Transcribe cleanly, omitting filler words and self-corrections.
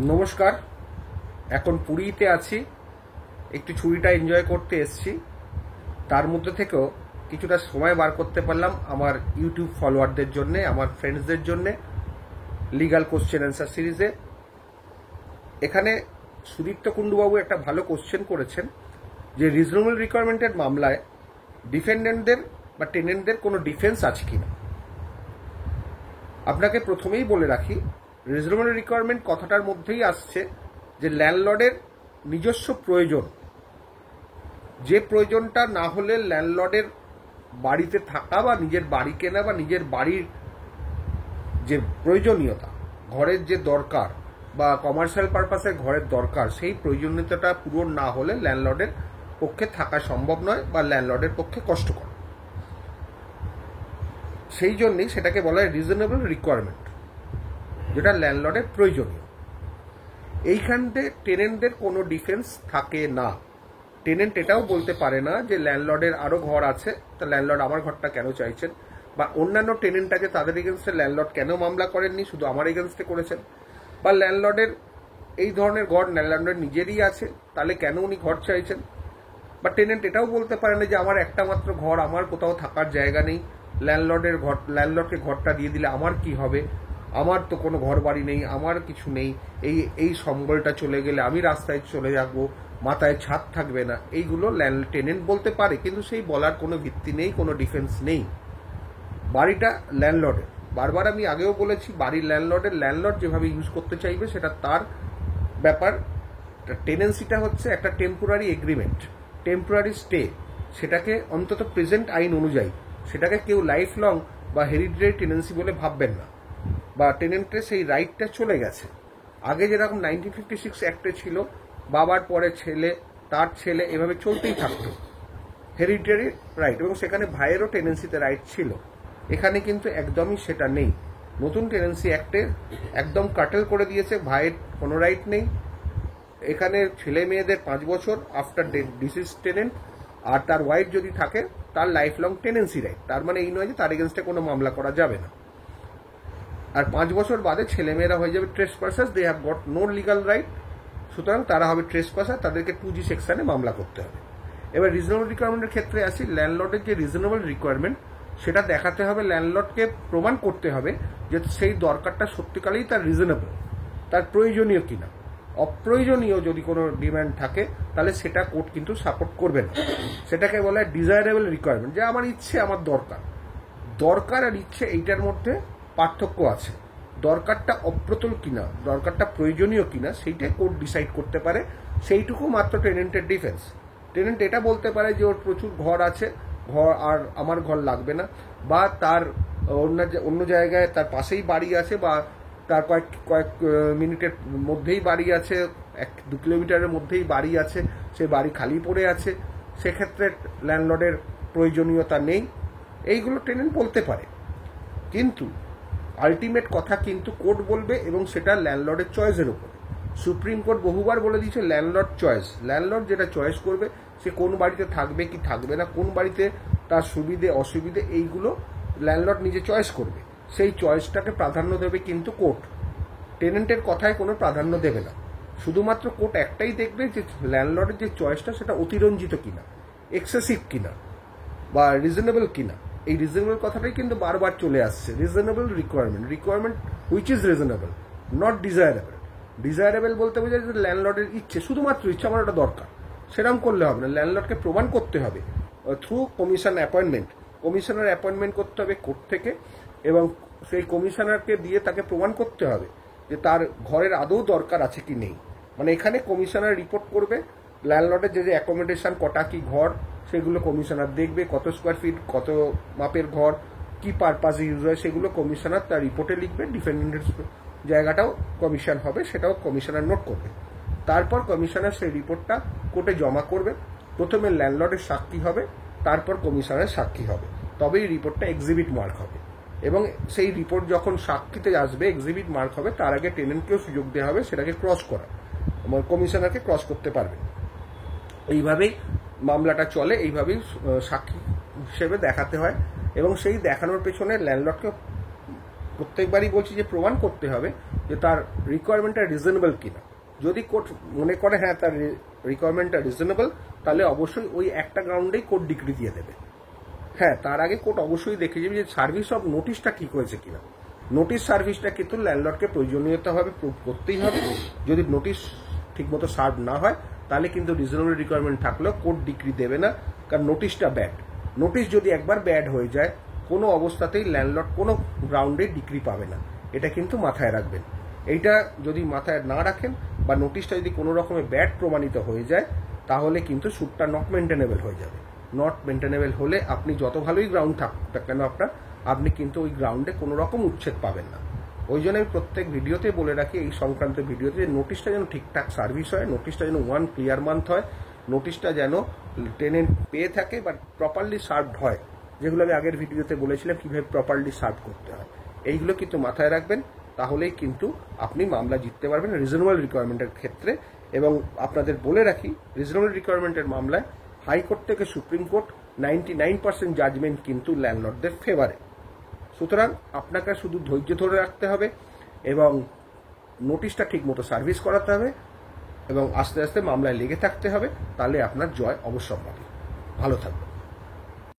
নমস্কার। এখন পুরীতে আছি, একটু ছুটিটা এনজয় করতে এসেছি। তার মধ্যে থেকেও কিছুটা সময় বার করতে পারলাম আমার ইউটিউব ফলোয়ারদের জন্য, আমার ফ্রেন্ডসদের জন্য লিগাল কোশ্চেন অ্যান্সার সিরিজে। এখানে সুদীপ্ত কুণ্ডুবাবু একটা ভালো কোশ্চেন করেছেন যে রিজনেবল রিকোয়ারমেন্টের মামলায় ডিফেন্ডেন্টদের বা টেনেন্টদের কোনো ডিফেন্স আছে কিনা। আপনাকে প্রথমেই বলে রাখি, রিজনেবল রিকোয়ারমেন্ট কথাটার মধ্যেই আসছে যে ল্যান্ডলর্ডের নিজস্ব প্রয়োজন, যে প্রয়োজনটা না হলে ল্যান্ডলর্ডের বাড়িতে থাকা বা নিজের বাড়ি কেনা বা নিজের বাড়ির যে প্রয়োজনীয়তা, ঘরের যে দরকার বা কমার্শিয়াল পারপাসে ঘরের দরকার, সেই প্রয়োজনীয়তাটা পূরণ না হলে ল্যান্ডলর্ডের পক্ষে থাকা সম্ভব নয় বা ল্যান্ডলর্ডের পক্ষে কষ্টকর। সেই জন্যই সেটাকে বলা হয় রিজনেবল রিকোয়ারমেন্ট, যেটা ল্যান্ডলর্ডের প্রয়োজনীয়। এইখানে টেনেন্টদের কোনো ডিফেন্স থাকে না। টেনেন্ট এটাও বলতে পারে না যে ল্যান্ডলর্ডের আরও ঘর আছে, তা ল্যান্ডলর্ড আমার ঘরটা কেন চাইছেন, বা অন্যান্য টেনেন্ট আছে তাদের এগেনস্টে ল্যান্ডলর্ড কেন মামলা করেননি, শুধু আমার এগেনস্টে করেছেন। বা ল্যান্ডলর্ডের এই ধরনের ঘর ল্যান্ডলর্ডের নিজেরই আছে, তাহলে কেন উনি ঘর চাইছেন। বা টেনেন্ট এটাও বলতে পারে না যে আমার একটা মাত্র ঘর, আমার কোথাও থাকার জায়গা নেই, ল্যান্ডলর্ডকে ঘরটা দিয়ে দিলে আমার কি হবে, আমার তো কোনো ঘর বাড়ি নেই, আমার কিছু নেই, এই সম্বলটা চলে গেলে আমি রাস্তায় চলে যাবো, মাথায় ছাদ থাকবে না। এইগুলো টেনেন্ট বলতে পারে, কিন্তু সেই বলার কোনো ভিত্তি নেই, কোনো ডিফেন্স নেই। বাড়িটা ল্যান্ডলর্ডের, বারবার আমি আগেও বলেছি, বাড়ির ল্যান্ডলর্ড যেভাবে ইউজ করতে চাইবে সেটা তার ব্যাপার। টেনেন্সিটা হচ্ছে একটা টেম্পোরারি এগ্রিমেন্ট, টেম্পোরারি স্টে, সেটাকে অন্তত প্রেজেন্ট আইন অনুযায়ী সেটাকে কেউ লাইফ লং বা হেরিডিটারি টেনেন্সি বলে ভাববেন না, বা টেনেন্টের সেই রাইটটা চলে গেছে। আগে যেরকম 1956 অ্যাক্টে ছিল, বাবার পরে ছেলে, তার ছেলে, এভাবে চলতেই থাকতো হেরিডিটারি রাইট, এবং সেখানে ভাইয়েরও টেনেন্সিতে রাইট ছিল। এখানে কিন্তু একদমই সেটা নেই। নতুন টেনেন্সি অ্যাক্টে একদম কাটেল করে দিয়েছে, ভাইয়ের কোনো রাইট নেই। এখানে ছেলে মেয়েদের 5 বছর আফটার ডিসিজ টেনেন্ট, আর তার ওয়াইফ যদি থাকে তার লাইফ লং টেনেন্সি রাইট। তার মানে এই নয় যে তার এগেনস্টে কোনো মামলা করা যাবে না। আর 5 বছর বাদে ছেলেমেয়েরা হয়ে যাবে trespassers, they have got no legal right, সুতরাং তারা হবে ট্রেসপাসার, তাদেরকে 2G সেকশনে মামলা করতে হবে। এবার রিজনেবল রিকোয়ারমেন্টের ক্ষেত্রে আসি। ল্যান্ডলর্ডের যে রিজনেবল রিকোয়ারমেন্ট, সেটা দেখাতে হবে, ল্যান্ডলর্ডকে প্রমাণ করতে হবে যে সেই দরকারটা সত্যিকারেই তার রিজনেবল, তার প্রয়োজনীয় কিনা। অপ্রয়োজনীয় যদি কোনো ডিমান্ড থাকে তাহলে সেটা কোর্ট কিন্তু সাপোর্ট করবে না। সেটাকে বলা হয় ডিজায়ারেবল রিকোয়ারমেন্ট, যে আমার ইচ্ছে, আমার দরকার আর ইচ্ছে, এইটার মধ্যে পার্থক্য আছে। দরকারটা অপ্রতুল কিনা, দরকারটা প্রয়োজনীয় কিনা, সেইটাই কোর্ট ডিসাইড করতে পারে। সেইটুকু মাত্র টেনেন্টের ডিফেন্স। টেনেন্ট এটা বলতে পারে যে ওর প্রচুর ঘর আছে, ঘর আর আমার ঘর লাগবে না, বা তার অন্য জায়গায় তার পাশেই বাড়ি আছে, বা তার কয়েক মিনিটের মধ্যেই বাড়ি আছে, 1-2 কিলোমিটারের মধ্যেই বাড়ি আছে, সে বাড়ি খালি পড়ে আছে, সেক্ষেত্রে ল্যান্ডলর্ডের প্রয়োজনীয়তা নেই। এইগুলো টেনেন্ট বলতে পারে, কিন্তু আলটিমেট কথা কিন্তু কোর্ট বলবে, এবং সেটা ল্যান্ডলর্ডের চয়েসের উপরে। সুপ্রিম কোর্ট বহুবার বলে দিয়েছে ল্যান্ডলর্ড চয়েস, ল্যান্ডলর্ড যেটা চয়েস করবে, সে কোন বাড়িতে থাকবে কি থাকবে না, কোন বাড়িতে তার সুবিধে অসুবিধে, এইগুলো ল্যান্ডলর্ড নিজে চয়েস করবে। সেই চয়েসটাকে প্রাধান্য দেবে কিন্তু কোর্ট, টেনেন্টের কথায় কোনো প্রাধান্য দেবে না। শুধুমাত্র কোর্ট একটাই দেখবে যে ল্যান্ডলর্ডের যে চয়েসটা সেটা অতিরঞ্জিত কিনা, এক্সেসিভ কিনা, বা রিজনেবল কিনা। এই রিজনেবল কথাটাই কিন্তু বারবার চলে আসছে। Reasonable requirement which is reasonable, not desirable. Desirable বলতে বোঝায় যে ল্যান্ডলর্ডের ইচ্ছে, শুধুমাত্র ইচ্ছে, আমার ওটা দরকার, সেরকম করলে হবে না। ল্যান্ডলর্ডকে প্রমাণ করতে হবে through commission appointment. Commissioner appointment করতে হবে কোর্ট থেকে, এবং সেই কমিশনারকে দিয়ে তাকে প্রমাণ করতে হবে যে তার ঘরের আদৌ দরকার আছে কি নেই। মানে এখানে কমিশনার রিপোর্ট করবে, ল্যান্ডলর্ডের যে অ্যাকোমোডেশন, কটা কি ঘর, সেগুলো কমিশনার দেখবে, কত স্কোয়ার ফিট, কত মাপের ঘর, কি পারপাসে ইউজ হয়, সেগুলো কমিশনার তার রিপোর্টে লিখবে। ডিফেন্ডেন্টের জায়গাটাও কমিশন হবে, সেটাও কমিশনার নোট করবে। তারপর কমিশনার সেই রিপোর্টটা কোর্টে জমা করবে। প্রথমে ল্যান্ডলর্ডের সাক্ষী হবে, তারপর কমিশনারের সাক্ষী হবে, তবেই রিপোর্টটা এক্সিবিট মার্ক হবে। এবং সেই রিপোর্ট যখন সাক্ষীতে আসবে, এক্সিবিট মার্ক হবে, তার আগে টেনেন্টকেও সুযোগ দেওয়া হবে সেটাকে ক্রস করা, কমিশনারকে ক্রস করতে পারবে। এইভাবেই মামলাটা চলে, এইভাবেই সাক্ষী হিসেবে দেখাতে হয়। এবং সেই দেখানোর পেছনে ল্যান্ডলর্ডকে প্রত্যেকবারই বলছি যে প্রমাণ করতে হবে যে তার রিকোয়ারমেন্টটা রিজনেবল কিনা। যদি কোর্ট মনে করে হ্যাঁ তার রিকোয়ারমেন্টটা রিজনেবল, তাহলে অবশ্যই ওই একটা গ্রাউন্ডেই কোর্ট ডিক্রি দিয়ে দেবে। হ্যাঁ, তার আগে কোর্ট অবশ্যই দেখে যাবে যে সার্ভিস অফ নোটিশটা ঠিক হয়েছে কিনা। নোটিশ সার্ভিসটা কিন্তু ল্যান্ডলর্ডকে প্রয়োজনীয়তাভাবে প্রুভ করতেই হবে। যদি নোটিশ ঠিকমতো সার্ভ না হয় তাহলে কিন্তু রিজনেবল রিকোয়ারমেন্ট থাকলেও কোর্ট ডিক্রি দেবে না, কারণ নোটিশটা ব্যাড। নোটিশ যদি একবার ব্যাড হয়ে যায় কোনো অবস্থাতেই ল্যান্ডলর্ড কোনো গ্রাউন্ডে ডিক্রি পাবে না, এটা কিন্তু মাথায় রাখবেন। এইটা যদি মাথায় না রাখেন বা নোটিশটা যদি কোনো রকমের ব্যাড প্রমাণিত হয়ে যায় তাহলে কিন্তু সুটটা নট মেনটেনেবল হয়ে যাবে। নট মেনটেনেবল হলে আপনি যত ভালোই গ্রাউন্ড থাকুক কেন আপনি কিন্তু ওই গ্রাউন্ডে কোনো রকম উচ্ছেদ পাবেন না। ওই জন্য আমি প্রত্যেক ভিডিওতে বলে রাখি, এই সংক্রান্ত ভিডিওতে, যে নোটিশটা যেন ঠিকঠাক সার্ভিস হয়, নোটিশটা যেন 1 ক্লিয়ার মান্থ হয়, নোটিশটা যেন টেনেন্ট পেয়ে থাকে বা প্রপারলি সার্ভড হয়, যেগুলো আমি আগের ভিডিওতে বলেছিলাম কিভাবে প্রপারলি সার্ভ করতে হয়। এইগুলো কিন্তু মাথায় রাখবেন, তাহলেই কিন্তু আপনি মামলা জিততে পারবেন রিজনেবল রিকোয়ারমেন্টের ক্ষেত্রে। এবং আপনাদের বলে রাখি, রিজনেবল রিকোয়ারমেন্টের মামলায় হাইকোর্ট থেকে সুপ্রিম কোর্ট 99% জাজমেন্ট কিন্তু ল্যান্ডলর্ডদের ফেভারে। সুতরাং আপনাকে শুধু ধৈর্য ধরে রাখতে হবে এবং নোটিশটা ঠিকমতো সার্ভিস করাতে হবে এবং আস্তে আস্তে মামলায় লেগে থাকতে হবে, তাহলে আপনার জয় অবশ্যম্ভাবী। ভালো থাকবে।